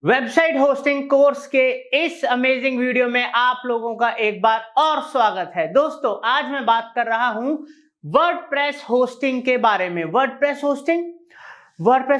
Website hosting course के इस amazing video में आप लोगों का एक बार और स्वागत है। दोस्तों, आज मैं बात कर रहा हूं वर्डप्रेस होस्टिंग के बारे में। वर्डप्रेस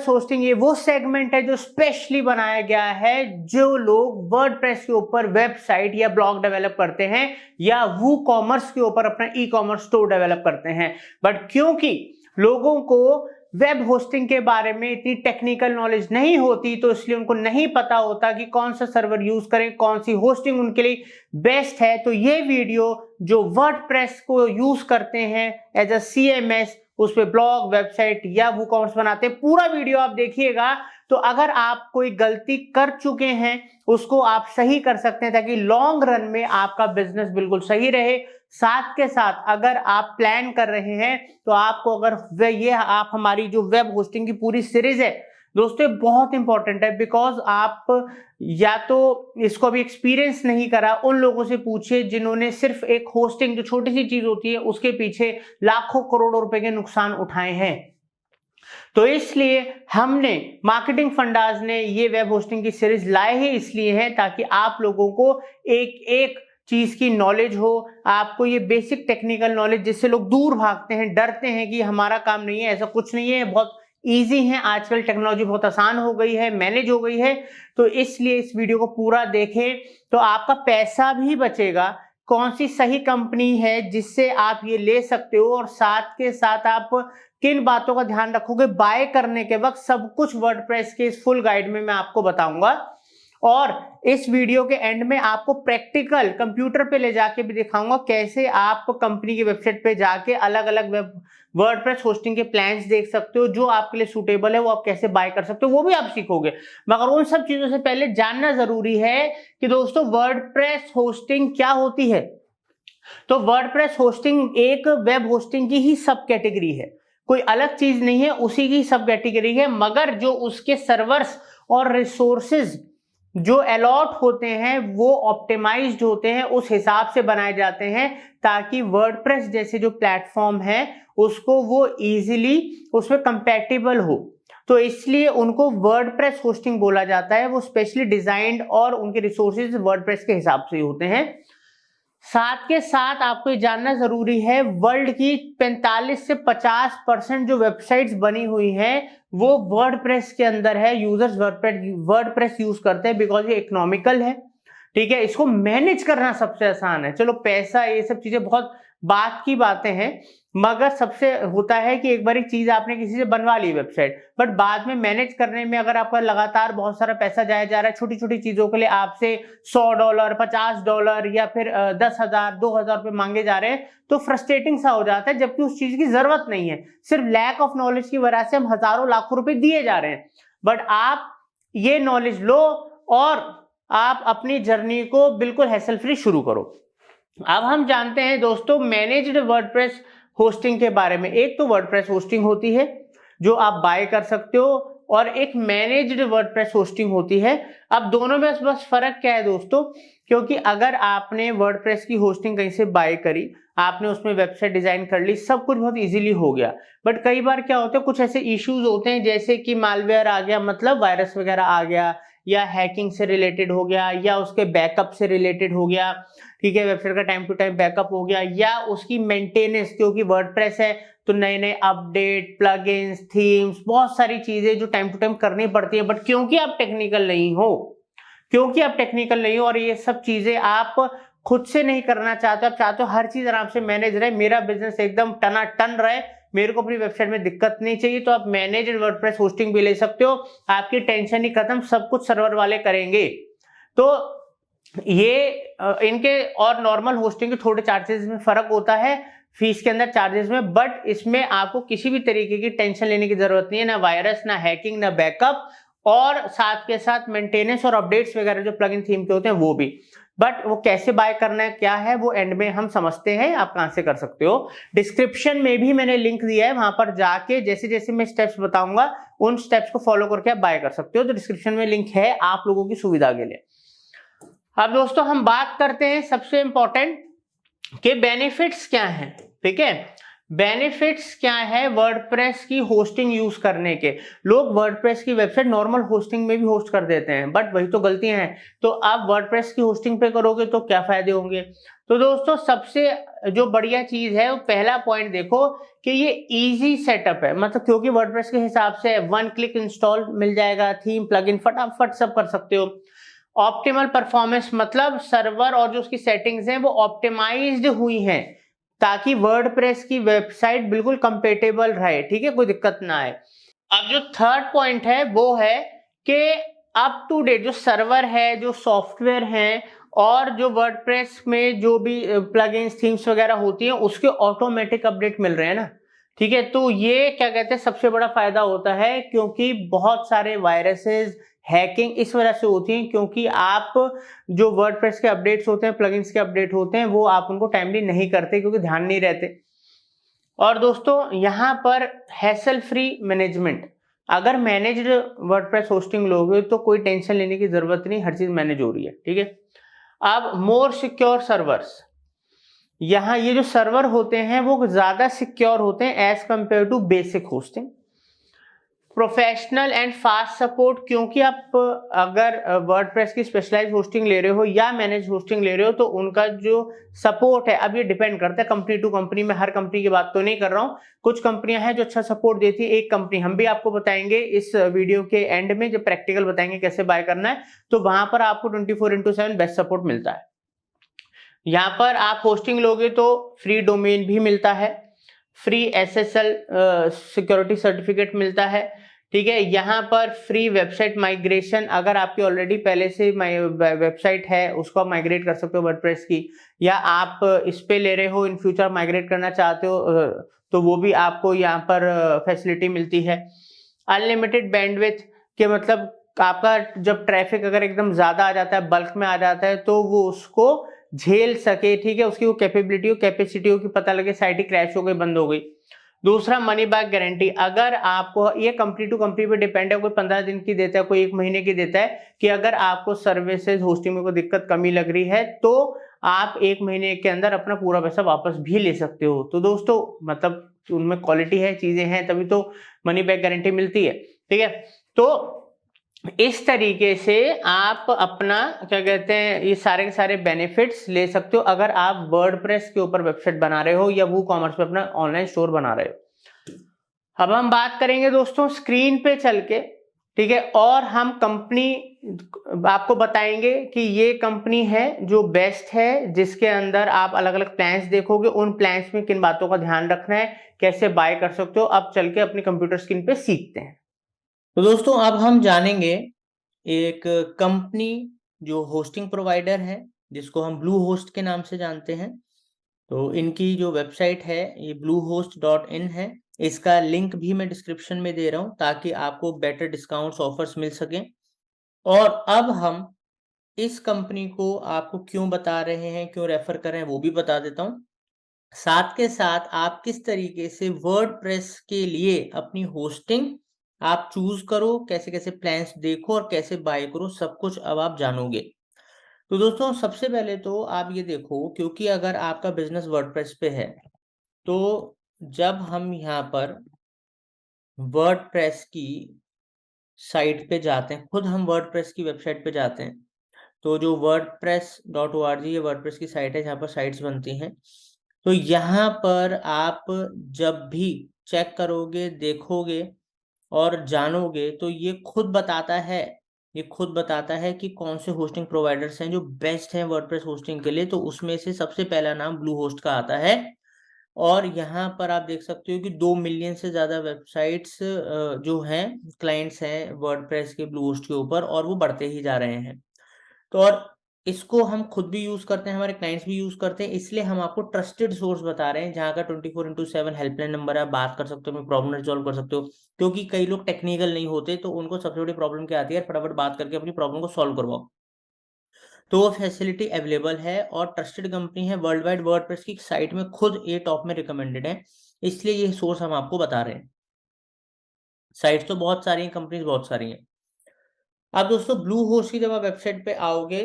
होस्टिंग ये वो सेगमेंट है जो स्पेशली बनाया गया है जो लोग वर्डप्रेस के ऊपर वेबसाइट या ब्लॉग डेवलप करते हैं या वो कॉमर्स के ऊपर अपना ई कॉमर्स स्टोर डेवलप करते हैं। बट क्योंकि लोगों को वेब होस्टिंग के बारे में इतनी टेक्निकल नॉलेज नहीं होती, तो इसलिए उनको नहीं पता होता कि कौन सा सर्वर यूज करें, कौन सी होस्टिंग उनके लिए बेस्ट है। तो ये वीडियो जो वर्डप्रेस को यूज करते हैं एज अ सीएमएस, उस पे ब्लॉग, वेबसाइट या वूकॉमर्स बनाते हैं, पूरा वीडियो आप देखिएगा। तो अगर आप कोई गलती कर चुके हैं उसको आप सही कर सकते हैं ताकि लॉन्ग रन में आपका बिजनेस बिल्कुल सही रहे। साथ के साथ अगर आप प्लान कर रहे हैं तो आपको अगर ये आप हमारी जो वेब होस्टिंग की पूरी सीरीज है दोस्तों, ये बहुत इंपॉर्टेंट है। बिकॉज आप या तो इसको अभी एक्सपीरियंस नहीं करा, उन लोगों से पूछिए जिन्होंने सिर्फ एक होस्टिंग जो छोटी सी चीज होती है उसके पीछे लाखों करोड़ों रुपए के नुकसान उठाए हैं। तो इसलिए हमने मार्केटिंग फंडाज ने ये वेब होस्टिंग की सीरीज लाए ही इसलिए है ताकि आप लोगों को एक एक चीज की नॉलेज हो, आपको ये बेसिक टेक्निकल नॉलेज जिससे लोग दूर भागते हैं, डरते हैं कि हमारा काम नहीं है। ऐसा कुछ नहीं है, बहुत इजी है। आजकल टेक्नोलॉजी बहुत आसान हो गई है, मैनेज हो गई है। तो इसलिए इस वीडियो को पूरा देखें तो आपका पैसा भी बचेगा। कौन सी सही कंपनी है जिससे आप ये ले सकते हो, और साथ के साथ आप किन बातों का ध्यान रखोगे बाय करने के वक्त, सब कुछ वर्डप्रेस के इस फुल गाइड में मैं आपको बताऊंगा। और इस वीडियो के एंड में आपको प्रैक्टिकल कंप्यूटर पे ले जाके भी दिखाऊंगा कैसे आप कंपनी की वेबसाइट पे जाके अलग अलग वेब वर्डप्रेस होस्टिंग के प्लान्स देख सकते हो जो आपके लिए सूटेबल है, वो आप कैसे बाय कर सकते हो वो भी आप सीखोगे। मगर उन सब चीजों से पहले जानना जरूरी है कि दोस्तों वर्डप्रेस होस्टिंग क्या होती है। तो वर्डप्रेस होस्टिंग एक वेब होस्टिंग की ही सब कैटेगरी है, कोई अलग चीज नहीं है, उसी की सब कैटेगरी है। मगर जो उसके सर्वर्स और रिसोर्सेज जो अलॉट होते हैं वो ऑप्टिमाइज्ड होते हैं, उस हिसाब से बनाए जाते हैं ताकि वर्डप्रेस जैसे जो प्लेटफॉर्म है उसको वो इजीली उसमें कंपैटिबल हो। तो इसलिए उनको वर्डप्रेस होस्टिंग बोला जाता है। वो स्पेशली डिजाइन्ड और उनके रिसोर्सेज वर्डप्रेस के हिसाब से होते हैं। साथ के साथ आपको ये जानना जरूरी है, वर्ल्ड की 45 से 50% जो वेबसाइट्स बनी हुई हैं वो वर्डप्रेस के अंदर है। यूजर्स वर्डप्रेस यूज करते हैं बिकॉज ये इकोनॉमिकल है, ठीक है। इसको मैनेज करना सबसे आसान है। चलो पैसा ये सब चीजें बहुत बात की बातें हैं, मगर सबसे होता है कि एक बार एक चीज आपने किसी से बनवा ली वेबसाइट, बट बाद में मैनेज करने में अगर आपका लगातार बहुत सारा पैसा जाया जा रहा है, छोटी छोटी चीजों के लिए आपसे $100, $50 या फिर 10,000 2,000 रुपए मांगे जा रहे हैं, तो फ्रस्ट्रेटिंग सा हो जाता है। जबकि उस चीज की जरूरत नहीं है, सिर्फ लैक ऑफ नॉलेज की वजह से हम हजारों लाखों रुपए दिए जा रहे हैं। बट आप ये नॉलेज लो और आप अपनी जर्नी को बिल्कुल हैसल फ्री शुरू करो। अब हम जानते हैं दोस्तों मैनेज्ड वर्डप्रेस होस्टिंग के बारे में। एक तो वर्डप्रेस होस्टिंग होती है जो आप बाय कर सकते हो, और एक मैनेज्ड वर्डप्रेस होस्टिंग होती है। अब दोनों में बस फर्क क्या है दोस्तों, क्योंकि अगर आपने वर्डप्रेस की होस्टिंग कहीं से बाय करी, आपने उसमें वेबसाइट डिजाइन कर ली, सब कुछ बहुत इजीली हो गया। बट कई बार क्या होता है, कुछ ऐसे इश्यूज होते हैं जैसे कि मालवेयर आ गया, मतलब वायरस वगैरह आ गया, या हैकिंग से रिलेटेड हो गया, या उसके बैकअप से रिलेटेड हो गया, ठीक है, वेबसाइट का टाइम टू टाइम बैकअप हो गया, या उसकी मेंटेनेंस, क्योंकि वर्डप्रेस है तो नए नए अपडेट, प्लगइन्स, थीम्स, बहुत सारी चीजें जो टाइम टू टाइम करनी पड़ती है। बट क्योंकि आप टेक्निकल नहीं हो और ये सब चीजें आप खुद से नहीं करना चाहते, आप चाहते हो हर चीज आराम से मैनेज रहे, मेरा बिजनेस एकदम टनाटन रहे, मेरे को अपनी वेबसाइट में दिक्कत नहीं चाहिए, तो आप मैनेज्ड वर्डप्रेस होस्टिंग भी ले सकते हो। आपकी टेंशन ही खत्म, सब कुछ सर्वर वाले करेंगे। तो ये इनके और नॉर्मल होस्टिंग के थोड़े चार्जेस में फर्क होता है, फीस के अंदर चार्जेस में। बट इसमें आपको किसी भी तरीके की टेंशन लेने की जरूरत नहीं है, ना वायरस, ना हैकिंग, ना बैकअप, और साथ के साथ मेंटेनेंस और अपडेट्स वगैरह जो प्लगइन थीम के होते हैं वो भी। बट वो कैसे बाय करना है, क्या है, वो एंड में हम समझते हैं, आप कहां से कर सकते हो। डिस्क्रिप्शन में भी मैंने लिंक दिया है, वहां पर जाके जैसे जैसे मैं स्टेप्स बताऊंगा उन स्टेप्स को फॉलो करके आप बाय कर सकते हो। तो डिस्क्रिप्शन में लिंक है आप लोगों की सुविधा के लिए। अब दोस्तों हम बात करते हैं सबसे इंपॉर्टेंट के बेनिफिट्स क्या हैं, ठीक है। बेनिफिट्स क्या है वर्डप्रेस की होस्टिंग यूज करने के? लोग वर्डप्रेस की वेबसाइट नॉर्मल होस्टिंग में भी होस्ट कर देते हैं, बट वही तो गलतियां हैं। तो आप वर्डप्रेस की होस्टिंग पे करोगे तो क्या फायदे होंगे? तो दोस्तों सबसे जो बढ़िया चीज है वो पहला पॉइंट देखो कि ये इजी सेटअप है, मतलब क्योंकि वर्डप्रेस के हिसाब से वन क्लिक इंस्टॉल मिल जाएगा, थीम प्लगइन फटाफट सब कर सकते हो। ऑप्टिमल परफॉर्मेंस मतलब सर्वर और जो उसकी सेटिंग्स हैं वो ऑप्टिमाइज्ड हुई हैं ताकि वर्डप्रेस की वेबसाइट बिल्कुल कंपेटेबल रहे, ठीक है, कोई दिक्कत ना आए। अब जो थर्ड पॉइंट है वो है कि अप टू डेट जो सर्वर है, जो सॉफ्टवेयर है और जो वर्डप्रेस में जो भी प्लगइन्स थीम्स वगैरह होती हैं उसके ऑटोमेटिक अपडेट मिल रहे हैं ना, ठीक है। तो ये क्या कहते हैं सबसे बड़ा फायदा होता है, क्योंकि बहुत सारे वायरसेस हैकिंग इस वजह से होती है क्योंकि आप जो वर्डप्रेस के अपडेट्स होते हैं, प्लगइन्स के अपडेट होते हैं, वो आप उनको टाइमली नहीं करते क्योंकि ध्यान नहीं रहते। और दोस्तों यहाँ पर हैसल फ्री मैनेजमेंट, अगर मैनेज्ड वर्डप्रेस होस्टिंग लोगे तो कोई टेंशन लेने की जरूरत नहीं, हर चीज मैनेज हो रही है, ठीक है। अब मोर सिक्योर सर्वर्स, यहाँ ये जो सर्वर होते हैं वो ज्यादा सिक्योर होते हैं as compared to basic hosting. Professional and fast support, क्योंकि आप अगर वर्डप्रेस की स्पेशलाइज होस्टिंग ले रहे हो या मैनेज होस्टिंग ले रहे हो तो उनका जो सपोर्ट है, अब ये डिपेंड करता है कंपनी टू कंपनी में, हर कंपनी की बात तो नहीं कर रहा हूं। कुछ कंपनियां हैं जो अच्छा सपोर्ट देती है, एक कंपनी हम भी आपको बताएंगे इस वीडियो के एंड में जब प्रैक्टिकल बताएंगे कैसे बाय करना है, तो वहां पर आपको 24/7 बेस्ट सपोर्ट मिलता है। यहाँ पर आप होस्टिंग लोगे तो फ्री डोमेन भी मिलता है, फ्री एसएसएल सिक्योरिटी सर्टिफिकेट मिलता है, ठीक है। यहाँ पर फ्री वेबसाइट माइग्रेशन, अगर आपकी ऑलरेडी पहले से वेबसाइट है उसको आप माइग्रेट कर सकते हो वर्डप्रेस की, या आप इस पे ले रहे हो इन फ्यूचर माइग्रेट करना चाहते हो तो वो भी आपको यहाँ पर फैसिलिटी मिलती है। अनलिमिटेड बैंडविड्थ के मतलब आपका जब ट्रैफिक अगर एकदम ज्यादा आ जाता है, बल्क में आ जाता है, तो वो उसको झेल सके, ठीक है, उसकी वो कैपेबिलिटी हो, कैपेसिटी हो कि पता लगे साइट ही क्रैश हो गई, बंद हो गई। दूसरा मनी बैक गारंटी, अगर आपको ये कंपनी टू कंपनी पे डिपेंड है, कोई 15 दिन की देता है, कोई 1 महीने की देता है, कि अगर आपको सर्विसेज होस्टिंग में कोई दिक्कत कमी लग रही है तो आप 1 महीने के अंदर अपना पूरा पैसा वापस भी ले सकते हो। तो दोस्तों मतलब उनमें क्वालिटी है, चीजें हैं, तभी तो मनी बैक गारंटी मिलती है, ठीक है। तो इस तरीके से आप अपना क्या कहते हैं ये सारे के सारे बेनिफिट्स ले सकते हो अगर आप वर्डप्रेस के ऊपर वेबसाइट बना रहे हो या वूकॉमर्स पे अपना ऑनलाइन स्टोर बना रहे हो। अब हम बात करेंगे दोस्तों स्क्रीन पे चल के, ठीक है, और हम कंपनी आपको बताएंगे कि ये कंपनी है जो बेस्ट है, जिसके अंदर आप अलग अलग प्लान्स देखोगे, उन प्लान्स में किन बातों का ध्यान रखना है, कैसे बाय कर सकते हो। अब चल के अपनी कंप्यूटर स्क्रीन पे सीखते हैं। तो दोस्तों अब हम जानेंगे एक कंपनी जो होस्टिंग प्रोवाइडर है जिसको हम ब्लू होस्ट के नाम से जानते हैं। तो इनकी जो वेबसाइट है ये bluehost.in है, इसका लिंक भी मैं डिस्क्रिप्शन में दे रहा हूं ताकि आपको बेटर डिस्काउंट्स ऑफर्स मिल सकें। और अब हम इस कंपनी को आपको क्यों बता रहे हैं, क्यों रेफर कर रहे हैं वो भी बता देता हूं। साथ के साथ आप किस तरीके से वर्डप्रेस के लिए अपनी होस्टिंग आप चूज करो, कैसे कैसे प्लान्स देखो और कैसे बाय करो, सब कुछ अब आप जानोगे। तो दोस्तों सबसे पहले तो आप ये देखो, क्योंकि अगर आपका बिजनेस वर्डप्रेस पे है तो जब हम यहाँ पर वर्डप्रेस की साइट पे जाते हैं, खुद हम वर्डप्रेस की वेबसाइट पे जाते हैं, तो जो wordpress.org ये वर्डप्रेस की साइट है जहाँ पर साइट्स बनती हैं। तो यहाँ पर आप जब भी चेक करोगे, देखोगे और जानोगे तो ये खुद बताता है, ये खुद बताता है कि कौन से होस्टिंग प्रोवाइडर्स हैं जो बेस्ट हैं वर्डप्रेस होस्टिंग के लिए। तो उसमें से सबसे पहला नाम ब्लू होस्ट का आता है। और यहाँ पर आप देख सकते हो कि 2 मिलियन से ज़्यादा वेबसाइट्स जो हैं क्लाइंट्स हैं वर्डप्रेस के ब्लू होस्ट के ऊपर, और वो बढ़ते ही जा रहे हैं। तो और इसको हम खुद भी यूज़ करते हैं, हमारे क्लाइंट्स भी यूज़ करते हैं, इसलिए हम आपको ट्रस्टेड सोर्स बता रहे हैं जहाँ का 24/7 हेल्पलाइन नंबर है, आप बात कर सकते हो, अपनी प्रॉब्लम रिजॉल्व कर सकते हो। क्योंकि कई लोग टेक्निकल नहीं होते तो उनको सबसे बड़ी प्रॉब्लम क्या आती है, फटाफट बात करके अपनी प्रॉब्लम को सॉल्व करवाओ। तो वो फैसिलिटी अवेलेबल है और ट्रस्टेड कंपनी है, वर्ल्ड वाइड वर्डप्रेस की साइट में खुद ये टॉप में रिकमेंडेड है, इसलिए ये सोर्स हम आपको बता रहे हैं। साइट्स तो बहुत सारी हैं, कंपनीज बहुत सारी हैं। अब दोस्तों ब्लू होस्ट की जब आप वेबसाइट पे आओगे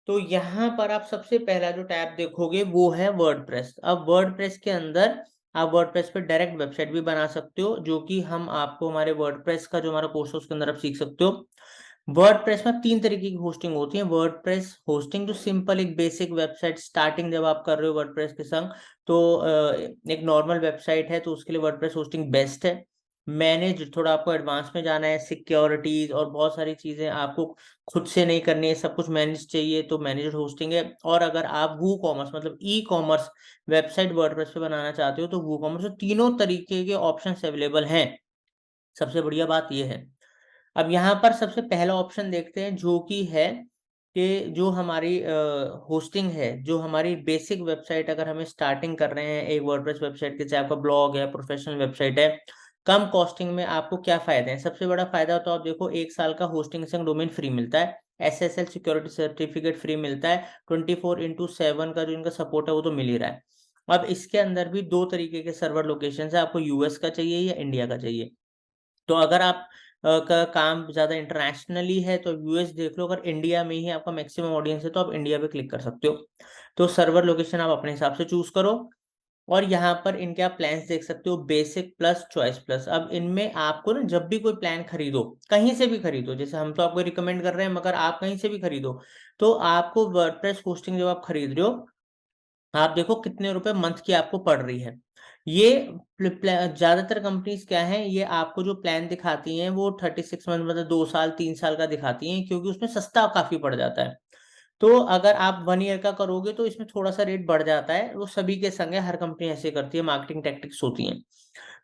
तो यहाँ पर आप सबसे पहला जो टैब देखोगे वो है वर्डप्रेस। अब वर्डप्रेस के अंदर आप वर्डप्रेस पे डायरेक्ट वेबसाइट भी बना सकते हो, जो कि हम आपको हमारे वर्डप्रेस का जो हमारा कोर्स है उसके अंदर आप सीख सकते हो। वर्डप्रेस में 3 तरीके की होस्टिंग होती है। वर्डप्रेस होस्टिंग जो सिंपल एक बेसिक वेबसाइट स्टार्टिंग जब आप कर रहे हो वर्डप्रेस के संग, तो एक नॉर्मल वेबसाइट है तो उसके लिए वर्डप्रेस होस्टिंग बेस्ट है। मैनेज थोड़ा आपको एडवांस में जाना है, सिक्योरिटीज और बहुत सारी चीजें आपको खुद से नहीं करनी है, सब कुछ मैनेज चाहिए तो मैनेज्ड होस्टिंग है। और अगर आप वू कॉमर्स मतलब ई कॉमर्स वेबसाइट वर्डप्रेस पे बनाना चाहते हो तो वो कॉमर्स, तीनों तरीके के ऑप्शंस अवेलेबल हैं। सबसे बढ़िया बात ये है। अब यहाँ पर सबसे पहला ऑप्शन देखते हैं, जो कि है कि जो हमारी होस्टिंग है, जो हमारी बेसिक वेबसाइट अगर हमें स्टार्टिंग कर रहे हैं एक वर्डप्रेस वेबसाइट के, चाहे आपका ब्लॉग है, प्रोफेशनल वेबसाइट है, कम कॉस्टिंग में आपको क्या फायदे हैं। सबसे बड़ा फायदा तो आप देखो, 1 साल का होस्टिंग संग डोमेन फ्री मिलता है, SSL सिक्योरिटी सर्टिफिकेट फ्री मिलता है, 24/7 का जो इनका सपोर्ट है वो तो मिल ही रहा है। अब इसके अंदर भी 2 तरीके के सर्वर लोकेशन है, आपको यूएस का चाहिए या इंडिया का चाहिए। तो अगर आप का काम ज़्यादा इंटरनेशनली है तो यूएस देख लो, अगर इंडिया में ही आपका मैक्सिमम ऑडियंस है तो आप इंडिया पे क्लिक कर सकते हो। तो सर्वर लोकेशन आप अपने हिसाब से चूज करो। और यहाँ पर इनके आप प्लान्स देख सकते हो, बेसिक प्लस, चॉइस प्लस। अब इनमें आपको ना जब भी कोई प्लान खरीदो, कहीं से भी खरीदो, जैसे हम तो आपको रिकमेंड कर रहे हैं, मगर आप कहीं से भी खरीदो, तो आपको वर्डप्रेस होस्टिंग जब आप खरीद रहे हो, आप देखो कितने रुपए मंथ की आपको पड़ रही है। ये ज्यादातर कंपनीज क्या है, ये आपको जो प्लान दिखाती हैं वो 36 मंथ मतलब 2 साल 3 साल का दिखाती हैं, क्योंकि उसमें सस्ता काफी पड़ जाता है। तो अगर आप 1 ईयर का करोगे तो इसमें थोड़ा सा रेट बढ़ जाता है, वो सभी के संग है, हर कंपनी ऐसे करती है, मार्केटिंग टैक्टिक्स होती हैं।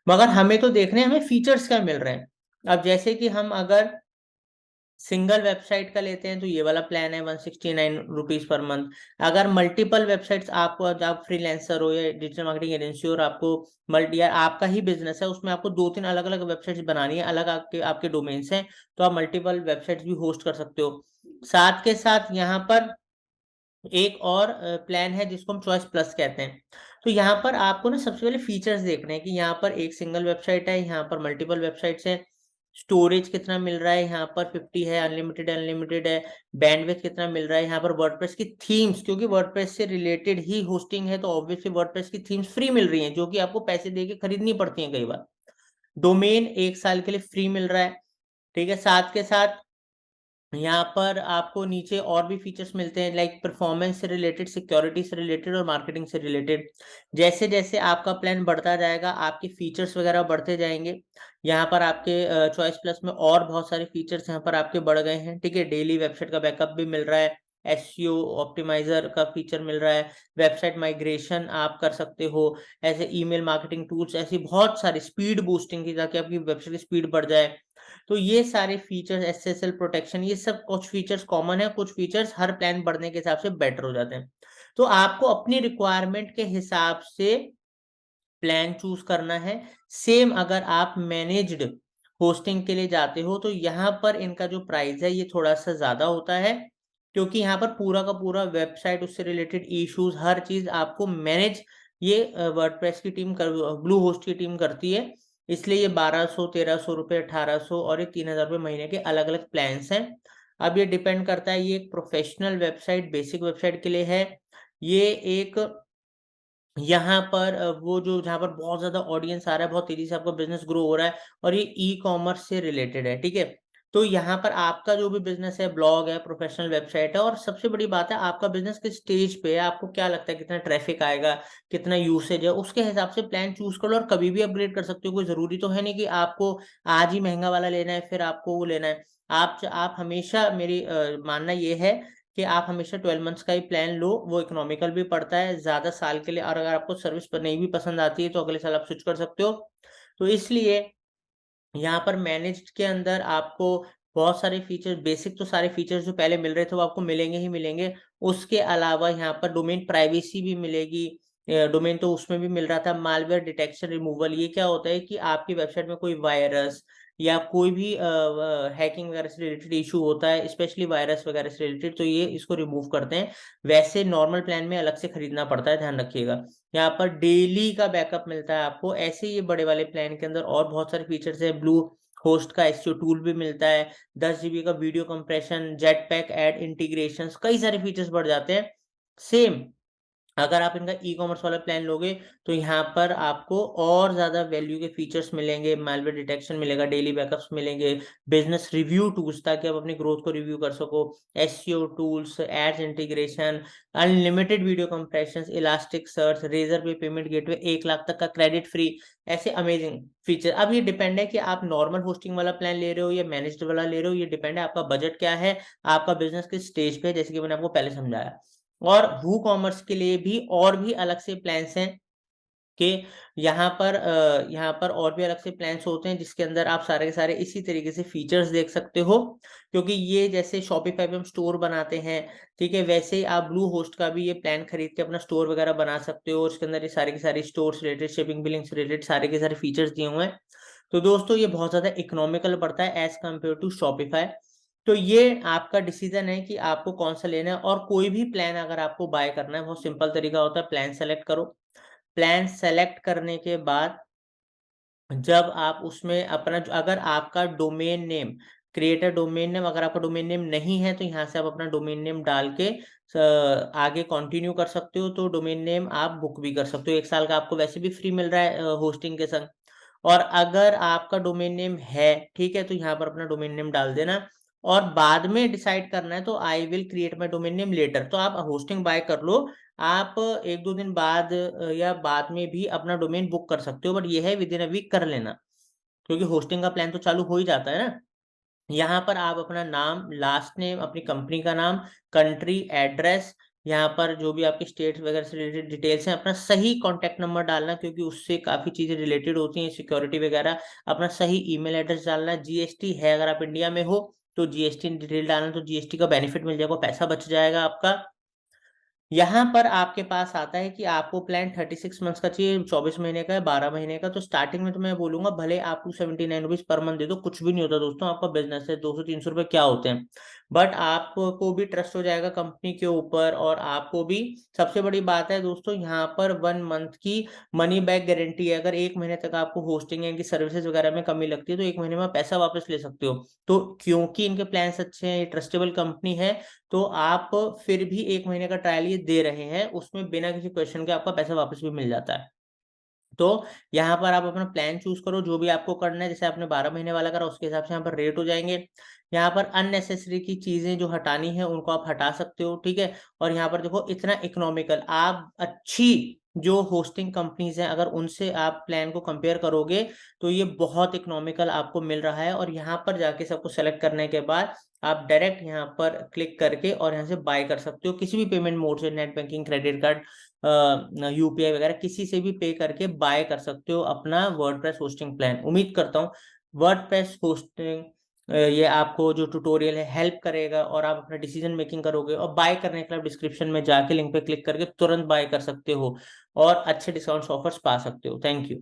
मगर हमें तो देखने हमें फीचर्स क्या मिल रहे हैं। अब जैसे कि हम अगर सिंगल वेबसाइट का लेते हैं तो ये वाला प्लान है 169 रुपीज पर मंथ। अगर मल्टीपल वेबसाइट्स, आपको आप फ्रीलांसर हो या डिजिटल मार्केटिंग एजेंसी हो और आपको मल्टी या आपका ही बिजनेस है, उसमें आपको 2-3 अलग अलग वेबसाइट्स बनानी है, अलग आपके आपके डोमेन्स हैं, तो आप मल्टीपल वेबसाइट्स भी होस्ट कर सकते हो। साथ के साथ यहाँ पर एक और प्लान है जिसको हम चॉइस प्लस कहते हैं। तो यहाँ पर आपको ना सबसे पहले फीचर्स देखने हैं कि यहाँ पर एक सिंगल वेबसाइट है, यहाँ पर मल्टीपल वेबसाइट्स हैं, स्टोरेज कितना मिल रहा है, यहाँ पर 50 है, अनलिमिटेड है, बैंडविड्थ कितना मिल रहा है, यहाँ पर वर्डप्रेस की थीम्स, क्योंकि वर्डप्रेस से रिलेटेड ही होस्टिंग है तो ऑब्वियसली वर्डप्रेस की थीम्स फ्री मिल रही हैं, जो कि आपको पैसे दे के खरीदनी पड़ती हैं कई बार। डोमेन 1 साल के लिए फ्री मिल रहा है, ठीक है। साथ के साथ यहाँ पर आपको नीचे और भी फीचर्स मिलते हैं, लाइक परफॉर्मेंस से रिलेटेड, सिक्योरिटी से रिलेटेड और मार्केटिंग से रिलेटेड। जैसे जैसे आपका प्लान बढ़ता जाएगा आपके फीचर्स वगैरह बढ़ते जाएंगे। यहाँ पर आपके चॉइस प्लस में और बहुत सारे फीचर्स यहाँ पर आपके बढ़ गए हैं, ठीक है। डेली वेबसाइट का बैकअप भी मिल रहा है, एसईओ ऑप्टिमाइजर का फीचर मिल रहा है, वेबसाइट माइग्रेशन आप कर सकते हो, ऐसे ईमेल मार्केटिंग टूल्स, ऐसी बहुत सारी स्पीड बूस्टिंग की, ताकि आपकी वेबसाइट की स्पीड बढ़ जाए। तो ये सारे फीचर्स, एसएसएल प्रोटेक्शन, ये सब कुछ फीचर्स कॉमन है, कुछ फीचर्स हर प्लान बढ़ने के हिसाब से बेटर हो जाते हैं। तो आपको अपनी रिक्वायरमेंट के हिसाब से प्लान चूज करना है। सेम अगर आप मैनेज्ड होस्टिंग के लिए जाते हो तो यहाँ पर इनका जो प्राइस है ये थोड़ा सा ज्यादा होता है, क्योंकि यहाँ पर पूरा का पूरा वेबसाइट, उससे रिलेटेड इश्यूज, हर चीज आपको मैनेज ये वर्डप्रेस की टीम कर, ब्लू होस्ट की टीम करती है। इसलिए ये 1200, 1300 रुपये, 1800 और ये 3000 रुपये महीने के अलग अलग प्लान्स हैं। अब ये डिपेंड करता है, ये एक प्रोफेशनल वेबसाइट बेसिक वेबसाइट के लिए है। ये एक यहाँ पर वो जो जहाँ पर बहुत ज़्यादा ऑडियंस आ रहा है, बहुत तेज़ी से आपका बिज़नेस ग्रो हो रहा है, और ये ई-कॉमर्स से रिलेटेड है, ठीक है? तो यहाँ पर आपका जो भी बिज़नेस है, ब्लॉग है, प्रोफ़ेशनल वेबसाइट है, और सबसे बड़ी बात है आपका बिज़नेस किस स्टेज पे है, आपको क्या लगता है कितना ट्रैफ़िक आएगा, कितना यूसेज है, उसके हिसाब से प्लान चूज़ कर लो और कभी भी अपग्रेड कर सकते हो। कोई ज़रूरी तो है नहीं कि आपको आज ही महँगा वाला लेना है, फिर आपको वो लेना है। आप हमेशा मेरी मानना ये है कि आप हमेशा 12 मंथ्स का ही प्लान लो, वो इकोनॉमिकल भी पड़ता है ज़्यादा साल के लिए, और अगर आपको सर्विस पर नहीं भी पसंद आती है तो अगले साल आप स्विच कर सकते हो। तो इसलिए यहाँ पर मैनेज्ड के अंदर आपको बहुत सारे फीचर्स, बेसिक तो सारे फीचर्स जो पहले मिल रहे थे वो आपको मिलेंगे ही मिलेंगे। उसके अलावा यहाँ पर डोमेन प्राइवेसी भी मिलेगी। डोमेन तो उसमें भी मिल रहा था, मालवेयर डिटेक्शन रिमूवल। ये क्या होता है कि आपकी वेबसाइट में कोई वायरस या कोई भी हैकिंग वगैरह से रिलेटेड इशू होता है, स्पेशली वायरस वगैरह से रिलेटेड, तो ये इसको रिमूव करते हैं। वैसे नॉर्मल प्लान में अलग से खरीदना पड़ता है, ध्यान रखिएगा। यहाँ पर डेली का बैकअप मिलता है आपको। ऐसे ही ये बड़े वाले प्लान के अंदर और बहुत सारे फीचर्स हैं। ब्लू होस्ट का एसईओ टूल भी मिलता है, 10 जीबी का video compression, jet pack add integration, कई सारे फीचर्स बढ़ जाते हैं। सेम अगर आप इनका ई कॉमर्स वाला प्लान लोगे तो यहाँ पर आपको और ज़्यादा वैल्यू के फीचर्स मिलेंगे, मैलवेयर डिटेक्शन मिलेगा, डेली बैकअप्स मिलेंगे, बिजनेस रिव्यू टूल्स ताकि आप अपनी ग्रोथ को रिव्यू कर सको, SEO tools, ads integration, unlimited video compression, elastic search, Razorpay payment gateway, 1 lakh तक का क्रेडिट फ्री, ऐसे अमेजिंग फीचर। अब ये डिपेंड है कि आप नॉर्मल होस्टिंग वाला प्लान ले रहे हो या मैनेज्ड वाला ले रहे हो, ये डिपेंड है आपका बजट क्या है, आपका बिजनेस किस स्टेज पे है, जैसे कि मैंने आपको पहले समझाया। और वू कॉमर्स के लिए भी और भी अलग से प्लान्स हैं कि यहाँ पर और भी अलग से प्लान्स होते हैं जिसके अंदर आप सारे के सारे इसी तरीके से फीचर्स देख सकते हो, क्योंकि ये जैसे शॉपिफाई पे हम स्टोर बनाते हैं, ठीक है, वैसे ही आप ब्लू होस्ट का भी ये प्लान खरीद के अपना स्टोर वगैरह बना सकते हो। और इसके अंदर ये सारे के सारे स्टोर रिलेटेड, शिपिंग बिलिंग से रिलेटेड सारे के सारे फीचर्स दिए हुए हैं। तो दोस्तों ये बहुत ज्यादा इकोनॉमिकल पड़ता है एज कम्पेयर टू शॉपिफाई। तो ये आपका डिसीजन है कि आपको कौन सा लेना है। और कोई भी प्लान अगर आपको बाय करना है, बहुत सिंपल तरीका होता है, प्लान सेलेक्ट करो। प्लान सेलेक्ट करने के बाद जब आप उसमें अपना अगर आपका domain name, create a domain name, अगर आपका डोमेन नेम नहीं है तो यहाँ से आप अपना डोमेन नेम डाल के आगे कंटिन्यू कर सकते हो। तो डोमेन नेम आप बुक भी कर सकते हो, 1 साल का आपको वैसे भी फ्री मिल रहा है होस्टिंग के संग। और अगर आपका डोमेन नेम है, ठीक है, तो यहाँ पर अपना डोमेन नेम डाल देना। और बाद में डिसाइड करना है तो I will create my domain name later, तो आप होस्टिंग बाय कर लो, आप 1-2 दिन बाद या बाद में भी अपना डोमेन बुक कर सकते हो, बट ये है विद इन अ वीक कर लेना, क्योंकि होस्टिंग का प्लान तो चालू हो ही जाता है ना। यहाँ पर आप अपना नाम, लास्ट नेम, अपनी कंपनी का नाम, कंट्री, एड्रेस, यहाँ पर जो भी आपके स्टेट वगैरह से रिलेटेड डिटेल्स हैं, अपना सही कॉन्टैक्ट नंबर डालना, क्योंकि उससे काफ़ी चीज़ें रिलेटेड होती हैं, सिक्योरिटी वगैरह। अपना सही ईमेल एड्रेस डालना, जीएसटी है अगर आप इंडिया में हो तो जीएसटी डिटेल डालना, तो जीएसटी का बेनिफिट मिल जाएगा, पैसा बच जाएगा आपका। यहाँ पर आपके पास आता है कि आपको प्लान 36 मंथ्स का चाहिए, 24 महीने का है, 12 महीने का। तो स्टार्टिंग में तो मैं बोलूंगा भले आप 279 रुपीज पर मंथ दे दो, कुछ भी नहीं होता दोस्तों, आपका बिजनेस है, 200-300 रुपए क्या होते हैं। बट आपको भी ट्रस्ट हो जाएगा कंपनी के ऊपर, और आपको भी सबसे बड़ी बात है दोस्तों, यहाँ पर 1 मंथ की मनी बैक गारंटी है। अगर 1 महीने तक आपको होस्टिंग या इनकी सर्विसेज वगैरह में कमी लगती है तो 1 महीने में पैसा वापस ले सकते हो। तो क्योंकि इनके प्लान्स अच्छे हैं, ये ट्रस्टेबल कंपनी है, तो आप फिर भी 1 महीने का ट्रायल ये दे रहे हैं, उसमें बिना किसी क्वेश्चन के आपका पैसा वापस भी मिल जाता है। तो यहाँ पर आप अपना प्लान चूज करो जो भी आपको करना है, जैसे आपने 12 महीने वाला करा उसके हिसाब से यहाँ पर रेट हो जाएंगे। यहाँ पर अननेसेसरी की चीजें जो हटानी है उनको आप हटा सकते हो, ठीक है। और यहाँ पर देखो इतना इकोनॉमिकल, आप अच्छी जो होस्टिंग कंपनीज हैं अगर उनसे आप प्लान को कंपेयर करोगे तो ये बहुत इकोनॉमिकल आपको मिल रहा है। और यहाँ पर जाके सबको सेलेक्ट करने के बाद आप डायरेक्ट यहाँ पर क्लिक करके और यहाँ से बाय कर सकते हो किसी भी पेमेंट मोड से, net banking, credit card, UPI वगैरह किसी से भी पे करके बाय कर सकते हो अपना वर्डप्रेस होस्टिंग प्लान। उम्मीद करता हूँ वर्डप्रेस होस्टिंग ये आपको जो ट्यूटोरियल है हेल्प करेगा और आप अपना डिसीजन मेकिंग करोगे। और बाय करने के लिए डिस्क्रिप्शन में जाके लिंक पे क्लिक करके तुरंत बाय कर सकते हो और अच्छे डिस्काउंट ऑफर्स पा सकते हो। Thank you.